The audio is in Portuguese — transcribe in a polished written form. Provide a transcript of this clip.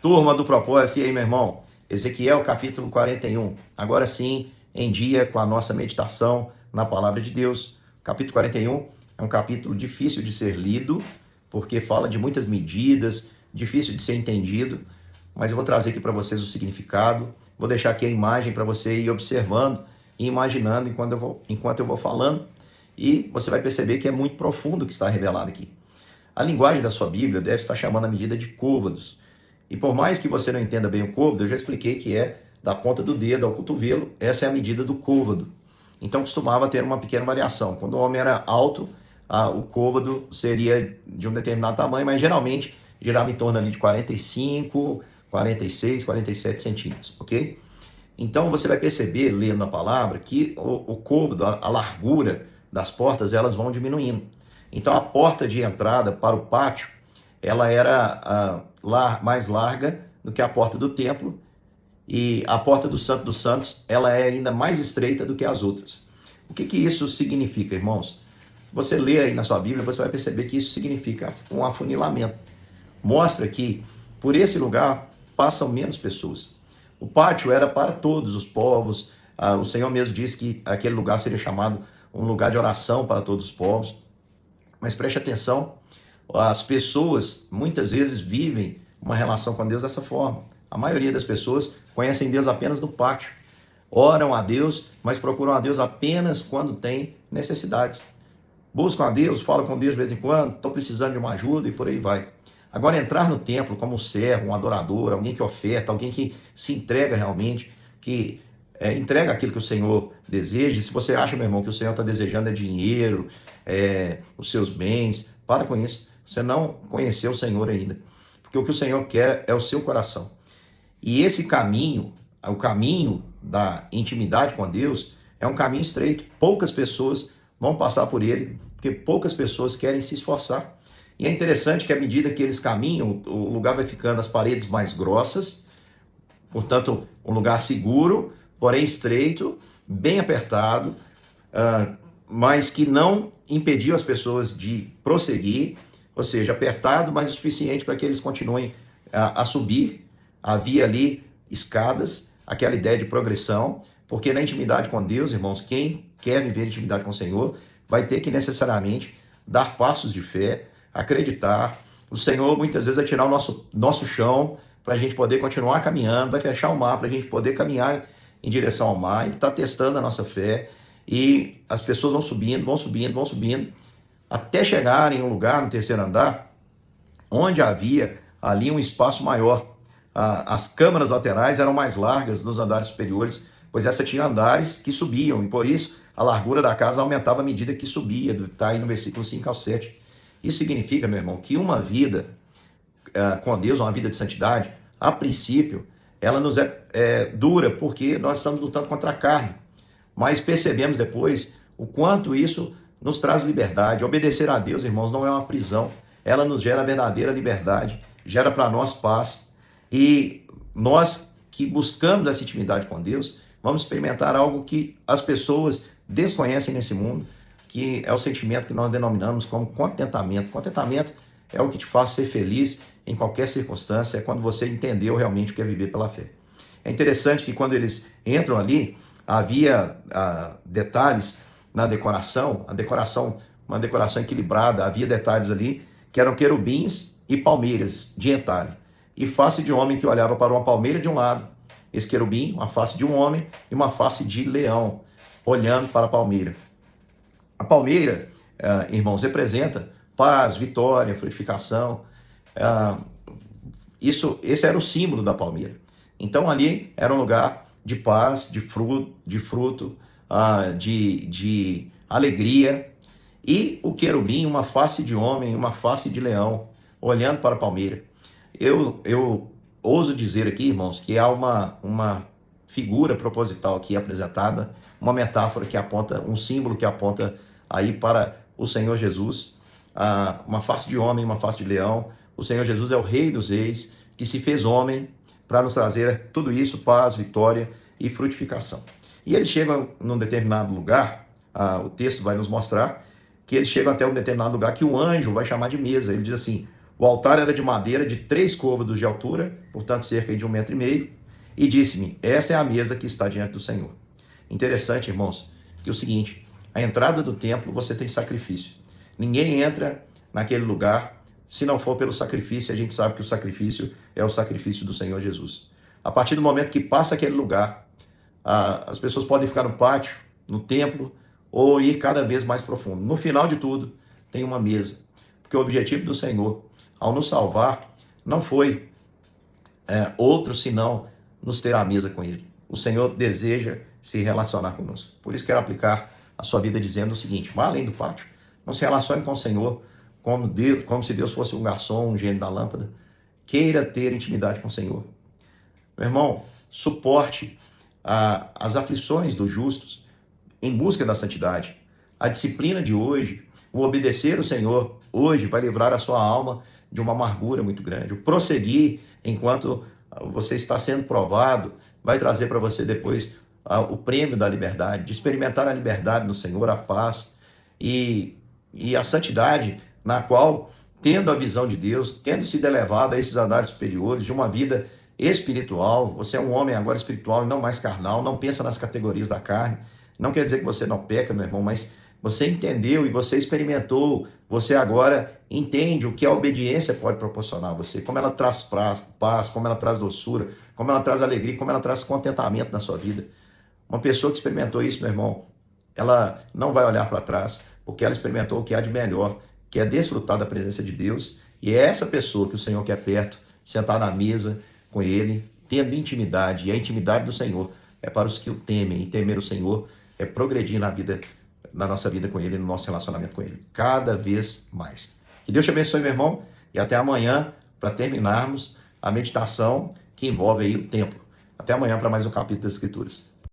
Turma do propósito, e aí, meu irmão? Ezequiel capítulo 41. Agora sim, em dia com a nossa meditação na palavra de Deus. Capítulo 41 é um capítulo difícil de ser lido, porque fala de muitas medidas, difícil de ser entendido, mas eu vou trazer aqui para vocês o significado, vou deixar aqui a imagem para você ir observando e imaginando enquanto eu vou falando, e você vai perceber que é muito profundo o que está revelado aqui. A linguagem da sua Bíblia deve estar chamando a medida de côvados. E por mais que você não entenda bem o côvado, eu já expliquei que é da ponta do dedo ao cotovelo, essa é a medida do côvado. Então costumava ter uma pequena variação. Quando o homem era alto, o côvado seria de um determinado tamanho, mas geralmente girava em torno ali de 45, 46, 47 centímetros, ok? Então você vai perceber, lendo a palavra, que o côvado, a largura das portas, elas vão diminuindo. Então a porta de entrada para o pátio, ela era mais larga do que a porta do templo, e a porta do Santo dos Santos, ela é ainda mais estreita do que as outras. O que isso significa, irmãos? Se você ler aí na sua Bíblia, você vai perceber que isso significa um afunilamento. Mostra que por esse lugar passam menos pessoas. O pátio era para todos os povos. O Senhor mesmo disse que aquele lugar seria chamado um lugar de oração para todos os povos. Mas preste atenção, as pessoas muitas vezes vivem uma relação com Deus dessa forma. A maioria das pessoas conhecem Deus apenas no pátio. Oram a Deus, mas procuram a Deus apenas quando tem necessidades. Buscam a Deus, falam com Deus de vez em quando, estou precisando de uma ajuda e por aí vai. Agora, entrar no templo como um servo, um adorador, alguém que oferta, alguém que se entrega realmente, que entrega aquilo que o Senhor deseja. Se você acha, meu irmão, que o Senhor está desejando dinheiro, os seus bens, para com isso. Você não conheceu o Senhor ainda. Porque o que o Senhor quer é o seu coração. E esse caminho, o caminho da intimidade com Deus, é um caminho estreito. Poucas pessoas vão passar por ele, porque poucas pessoas querem se esforçar. E é interessante que à medida que eles caminham, o lugar vai ficando as paredes mais grossas, portanto, um lugar seguro, porém estreito, bem apertado, mas que não impediu as pessoas de prosseguir, ou seja, apertado, mas o suficiente para que eles continuem a subir. Havia ali escadas, aquela ideia de progressão, porque na intimidade com Deus, irmãos, quem quer viver intimidade com o Senhor vai ter que necessariamente dar passos de fé, acreditar. O Senhor muitas vezes vai tirar o nosso chão para a gente poder continuar caminhando, vai fechar o mar para a gente poder caminhar em direção ao mar. Ele está testando a nossa fé e as pessoas vão subindo, vão subindo, vão subindo, até chegarem em um lugar no terceiro andar, onde havia ali um espaço maior. As câmaras laterais eram mais largas nos andares superiores, pois essa tinha andares que subiam, e por isso a largura da casa aumentava à medida que subia, está aí no versículo 5 ao 7. Isso significa, meu irmão, que uma vida com Deus, uma vida de santidade, a princípio, ela nos é dura, porque nós estamos lutando contra a carne. Mas percebemos depois o quanto isso nos traz liberdade. Obedecer a Deus, irmãos, não é uma prisão. Ela nos gera verdadeira liberdade, gera para nós paz. E nós que buscamos essa intimidade com Deus, vamos experimentar algo que as pessoas desconhecem nesse mundo, que é o sentimento que nós denominamos como contentamento. Contentamento é o que te faz ser feliz em qualquer circunstância, é quando você entendeu realmente o que é viver pela fé. É interessante que quando eles entram ali, havia detalhes na decoração, uma decoração equilibrada, havia detalhes ali que eram querubins e palmeiras de entalhe, e face de homem que olhava para uma palmeira de um lado, esse querubim, uma face de um homem e uma face de leão, olhando para a palmeira. A palmeira, irmãos, representa paz, vitória, frutificação. Esse era o símbolo da palmeira. Então ali era um lugar de paz, de fruto, de alegria. E o querubim, uma face de homem, uma face de leão, olhando para a palmeira. Eu ouso dizer aqui, irmãos, que há uma figura proposital aqui apresentada, uma metáfora que aponta, um símbolo que aponta aí para o Senhor Jesus, uma face de homem, uma face de leão. O Senhor Jesus é o Rei dos Reis, que se fez homem para nos trazer tudo isso, paz, vitória e frutificação. E eles chegam num determinado lugar, o texto vai nos mostrar que eles chegam até um determinado lugar que o anjo vai chamar de mesa. Ele diz assim: O altar era de madeira de 3 côvados de altura, portanto cerca de 1,5 metro, e disse-me, essa é a mesa que está diante do Senhor. Interessante, irmãos, que é o seguinte, a entrada do templo você tem sacrifício. Ninguém entra naquele lugar se não for pelo sacrifício. A gente sabe que o sacrifício é o sacrifício do Senhor Jesus. A partir do momento que passa aquele lugar, as pessoas podem ficar no pátio, no templo, ou ir cada vez mais profundo. No final de tudo, tem uma mesa. Porque o objetivo do Senhor, ao nos salvar, não foi outro senão nos ter à mesa com Ele. O Senhor deseja se relacionar conosco. Por isso quero aplicar a sua vida dizendo o seguinte, vá além do pátio. Não se relacione com o Senhor como se Deus fosse um garçom, um gênio da lâmpada. Queira ter intimidade com o Senhor. Meu irmão, suporte as aflições dos justos em busca da santidade. A disciplina de hoje, o obedecer ao Senhor hoje vai livrar a sua alma de uma amargura muito grande. O prosseguir enquanto você está sendo provado vai trazer para você depois o prêmio da liberdade, de experimentar a liberdade no Senhor, a paz e a santidade, na qual, tendo a visão de Deus, tendo sido elevado a esses andares superiores de uma vida espiritual, você é um homem agora espiritual e não mais carnal, não pensa nas categorias da carne. Não quer dizer que você não peca, meu irmão, mas você entendeu e você experimentou, você agora entende o que a obediência pode proporcionar a você, como ela traz paz, como ela traz doçura, como ela traz alegria, como ela traz contentamento na sua vida. Uma pessoa que experimentou isso, meu irmão, ela não vai olhar para trás, porque ela experimentou o que há de melhor, que é desfrutar da presença de Deus, e é essa pessoa que o Senhor quer perto, sentar na mesa com Ele, tendo intimidade, e a intimidade do Senhor é para os que o temem, e temer o Senhor é progredir na nossa vida com Ele, no nosso relacionamento com Ele, cada vez mais. Que Deus te abençoe, meu irmão, e até amanhã, para terminarmos a meditação que envolve aí o templo. Até amanhã para mais um capítulo das Escrituras.